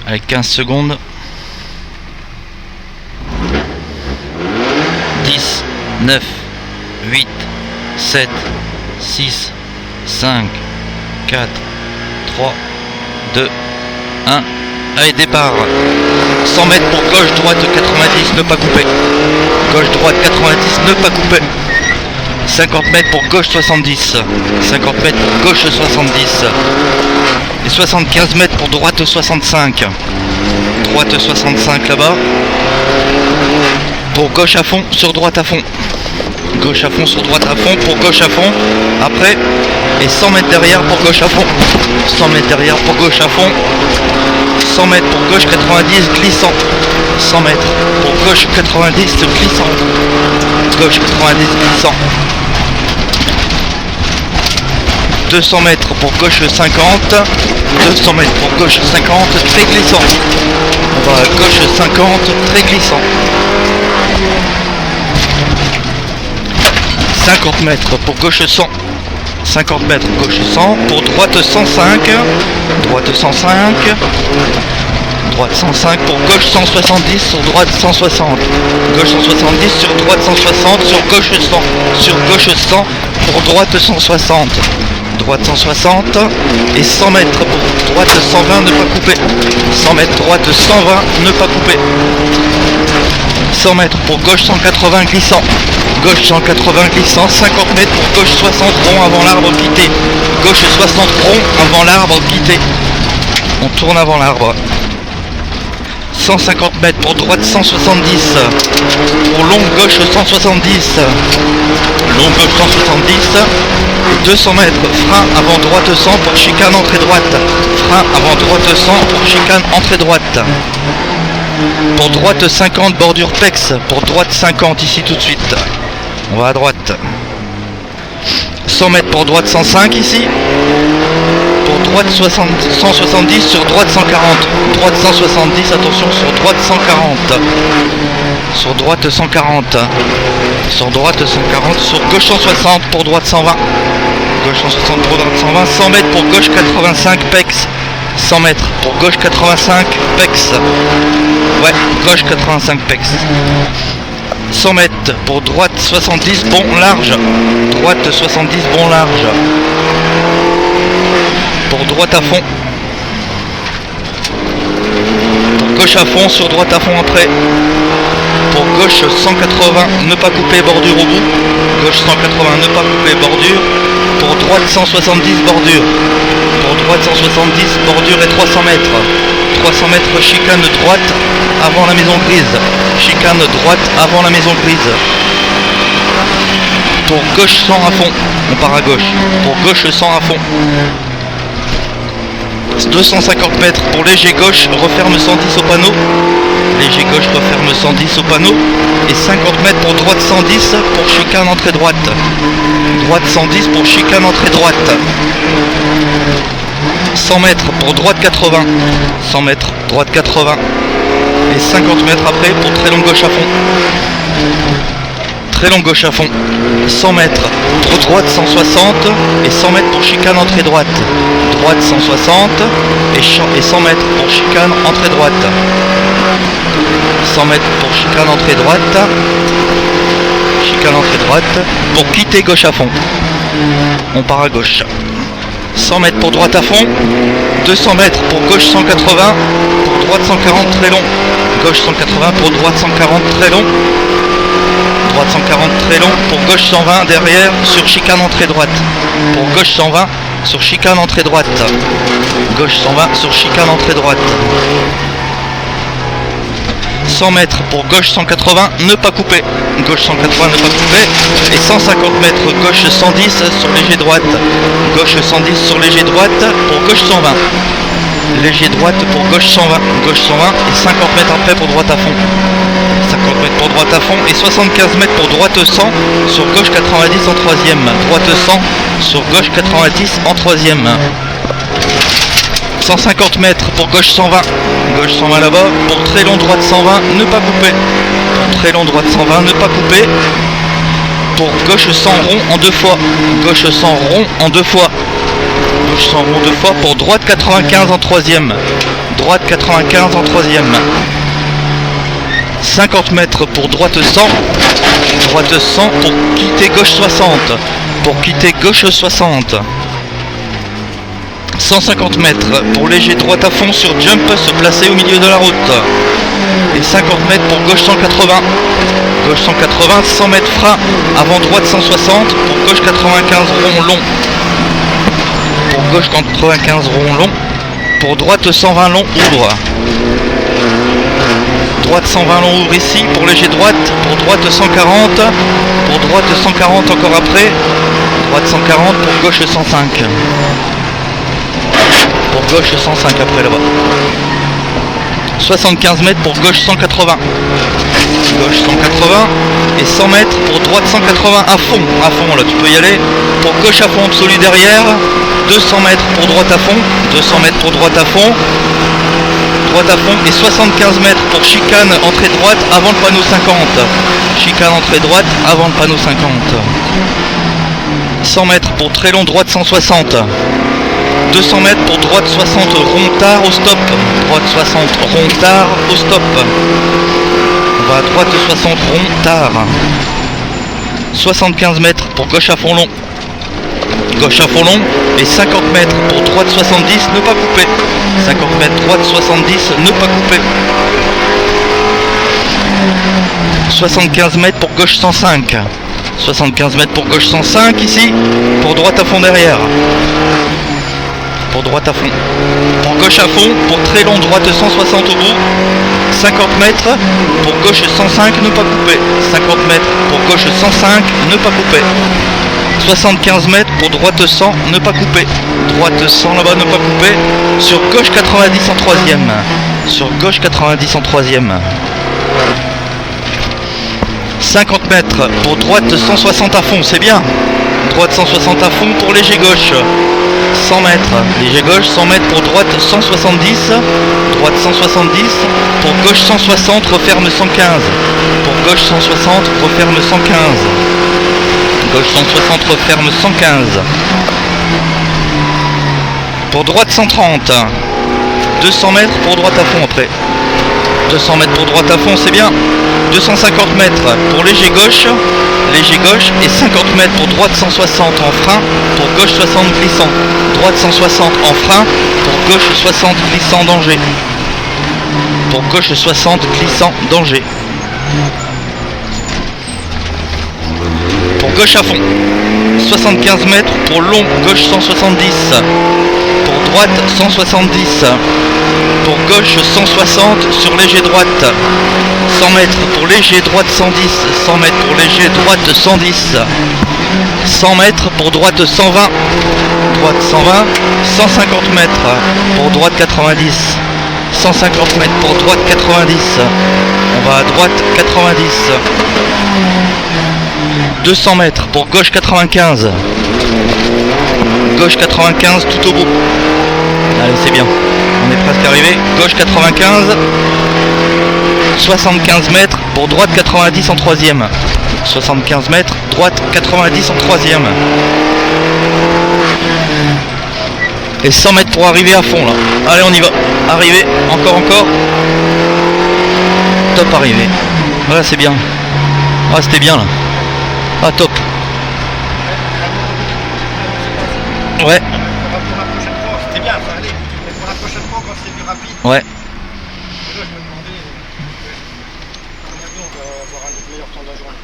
avec 15 secondes. 10, 9, 8, 7, 6, 5, 4, 3, 2, 1. Allez, départ. 100 mètres pour gauche, droite 90, ne pas couper. Gauche, droite 90, ne pas couper. 50 mètres pour gauche 70. 50 mètres pour gauche 70. Et 75 mètres pour droite 65. Droite 65 là-bas. Pour gauche à fond, sur droite à fond. Gauche à fond, sur droite à fond, pour gauche à fond. Après, et 100 mètres derrière pour gauche à fond. 100 mètres derrière pour gauche à fond. 100 mètres pour gauche 90 glissant. 100 mètres pour gauche 90 glissant. Gauche 90 glissant. 200 mètres pour gauche 50. 200 mètres pour gauche 50, très glissant. On va à gauche 50, très glissant. 50 mètres pour gauche 100. 50 mètres gauche 100, pour droite 105. Droite 105. Droite 105 pour gauche 170, sur droite 160. Gauche 170, sur droite 160, sur gauche 100. Sur gauche 100, pour droite 160. Droite 160 et 100 mètres pour droite 120, ne pas couper. 100 mètres droite 120, ne pas couper. 100 mètres pour gauche 180 glissant. Gauche 180 glissant. 50 mètres pour gauche 60 rond avant l'arbre quitté. Gauche 60 rond avant l'arbre quitté. On tourne avant l'arbre. 150 mètres pour droite 170. Pour longue gauche 170. Longue gauche 170. 200 mètres, frein avant droite 100 pour chicane entrée droite. Frein avant droite 100 pour chicane entrée droite. Pour droite 50, bordure PEX. Pour droite 50, ici tout de suite. On va à droite. 100 mètres pour droite 105 ici. Pour droite 170, sur droite 140. Droite 170, attention, sur droite 140. Sur droite 140. Sur droite 140, sur gauche 160, pour droite 120. Gauche 160 pour droite 120. 100 mètres pour gauche 85 PEX. 100 mètres pour gauche 85 PEX. Ouais, gauche 85 PEX. 100 mètres pour droite 70, bon large. Droite 70, bon large. Pour droite à fond. Pour gauche à fond, sur droite à fond après. Pour gauche 180, ne pas couper, bordure au bout. Gauche 180, ne pas couper, bordure. Pour droite 170, bordure. Pour droite 170, bordure et 300 mètres. 300 mètres, chicane droite avant la maison grise. Chicane droite avant la maison grise. Pour gauche 100 à fond, on part à gauche. Pour gauche 100 à fond. 250 mètres pour léger gauche, referme 110 au panneau. Léger gauche, referme 110 au panneau. Et 50 mètres pour droite 110 pour chicane entrée droite. Droite 110 pour chicane entrée droite. 100 mètres pour droite 80. 100 mètres, droite 80. Et 50 mètres après pour très long gauche à fond. Très long gauche à fond. 100 mètres pour droite 160 et 100 mètres pour chicane entrée droite. Droite 160 et 100 mètres pour chicane entrée droite. 100 mètres pour chicane entrée droite. Chicane entrée droite. Pour quitter gauche à fond. On part à gauche. 100 mètres pour droite à fond. 200 mètres pour gauche 180. Pour droite 140 très long. Gauche 180 pour droite 140 très long. Droite 140 très long, pour gauche 120 derrière sur chicane entrée droite. Pour gauche 120 sur chicane entrée droite. Gauche 120 sur chicane entrée droite. 100 mètres pour gauche 180, ne pas couper. Gauche 180, ne pas couper. Et 150 mètres gauche 110 sur léger droite. Gauche 110 sur léger droite pour gauche 120. Léger droite pour gauche 120. Gauche 120 et 50 mètres après pour droite à fond. 50 mètres pour droite à fond et 75 mètres pour droite 100 sur gauche 90 en troisième. Droite 100 sur gauche 90 en troisième. 150 mètres pour gauche 120. Gauche 120 là-bas. Pour très long droite 120, ne pas couper. Pour très long droite 120, ne pas couper. Pour gauche 100 rond en deux fois. Gauche 100 rond en deux fois. Gauche sans rond de fort pour droite 95 en troisième. Droite 95 en troisième. 50 mètres pour droite 100. Droite 100 pour quitter gauche 60. Pour quitter gauche 60. 150 mètres pour léger droite à fond sur jump, se placer au milieu de la route. Et 50 mètres pour gauche 180. Gauche 180, 100 mètres frein, avant droite 160, pour gauche 95 rond long. Pour gauche 95 rond long. Pour droite 120 long, ouvre. Droite 120 long, ouvre ici. Pour léger droite, pour droite 140. Pour droite 140 encore après. Droite 140, pour gauche 105. Pour gauche 105 après là-bas. 75 mètres pour gauche 180. Gauche 180 et 100 mètres pour droite 180 à fond là tu peux y aller. Pour gauche à fond absolu derrière. 200 mètres pour droite à fond. 200 mètres pour droite à fond. Droite à fond et 75 mètres pour chicane entrée droite avant le panneau 50. Chicane entrée droite avant le panneau 50. 100 mètres pour très long droite 160. 200 mètres pour droite 60 rond tard au stop. Droite 60 rond tard au stop. On va à droite 60 rond tard. 75 mètres pour gauche à fond long. Gauche à fond long et 50 mètres pour droite 70, ne pas couper. 50 mètres droite 70, ne pas couper. 75 mètres pour gauche 105. 75 mètres pour gauche 105 ici. Pour droite à fond derrière. Pour droite à fond. Pour gauche à fond, pour très long droite 160 au bout. 50 mètres pour gauche 105, ne pas couper. 50 mètres pour gauche 105, ne pas couper. 75 mètres pour droite 100, ne pas couper. Droite 100 là-bas, ne pas couper. Sur gauche 90 en troisième. Sur gauche 90 en troisième. 50 mètres pour droite 160 à fond, c'est bien. Droite 160 à fond pour léger gauche. 100 mètres, léger gauche, 100 mètres pour droite 170. Droite 170. Pour gauche 160, referme 115. Pour gauche 160, referme 115. Gauche 160, referme 115. Pour droite 130. 200 mètres pour droite à fond après. 200 mètres pour droite à fond, c'est bien. 250 mètres pour léger gauche et 50 mètres pour droite 160 en frein, pour gauche 60 glissant. Droite 160 en frein, pour gauche 60 glissant danger. Pour gauche 60 glissant danger. Pour gauche à fond. 75 mètres pour long, gauche 170. Pour droite 170. Pour gauche 160 sur léger droite. 100 mètres pour léger droite 110. 100 mètres pour léger droite 110. 100 mètres pour droite 120. Droite 120. 150 mètres pour droite 90. 150 mètres pour droite 90. On va à droite 90. 200 mètres pour gauche 95. Gauche 95 tout au bout. Allez, c'est bien. On est presque arrivé. Gauche 95. 75 mètres pour droite 90 en troisième. 75 mètres, droite 90 en troisième. Et 100 mètres pour arriver à fond là. Allez, on y va. Arrivé, encore. Top arrivé. Voilà, c'est bien. Ah, c'était bien là. Ah, top. Ouais. Pour la prochaine fois, c'était bien, ça allait. Mais pour la prochaine fois, quand c'est plus rapide. Ouais. Et là, je me demandais combien de temps on va avoir un des meilleurs temps de la journée.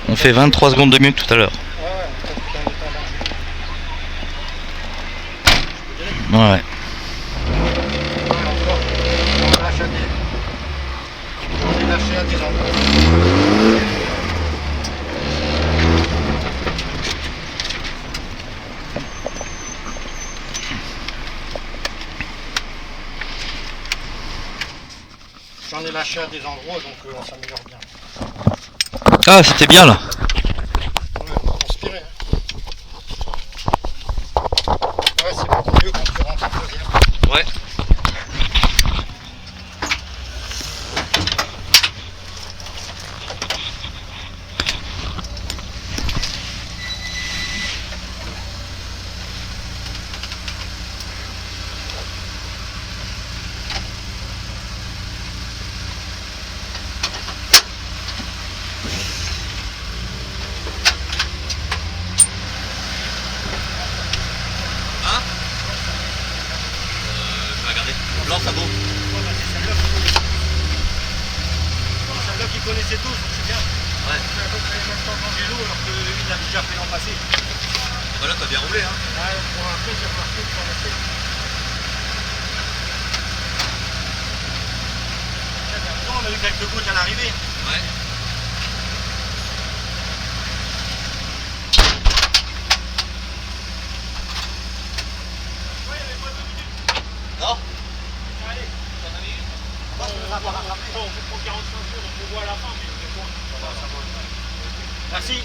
On fait 23 secondes de mieux que tout à l'heure. Ouais. J'en ai lâché à des endroits, donc on s'améliore bien. Ah, c'était bien là. Ouais, on va transpirer. Hein. Ouais. Blanc, ça vaut. C'est celle-là qu'ils connaissaient tous, donc c'est bien. Ouais. C'est à peu près le même temps qu'Angelo, alors que lui, il avait déjà fait l'an passé. Bah là, t'as bien roulé, hein. Ouais, pour après, j'ai remarqué que ça restait. On a eu quelques gouttes à l'arrivée. Ouais. Non. Allez, t'en as mis une. On peut prendre 45 jours, donc on voit à la fin, mais on est bon. Ça va. Merci.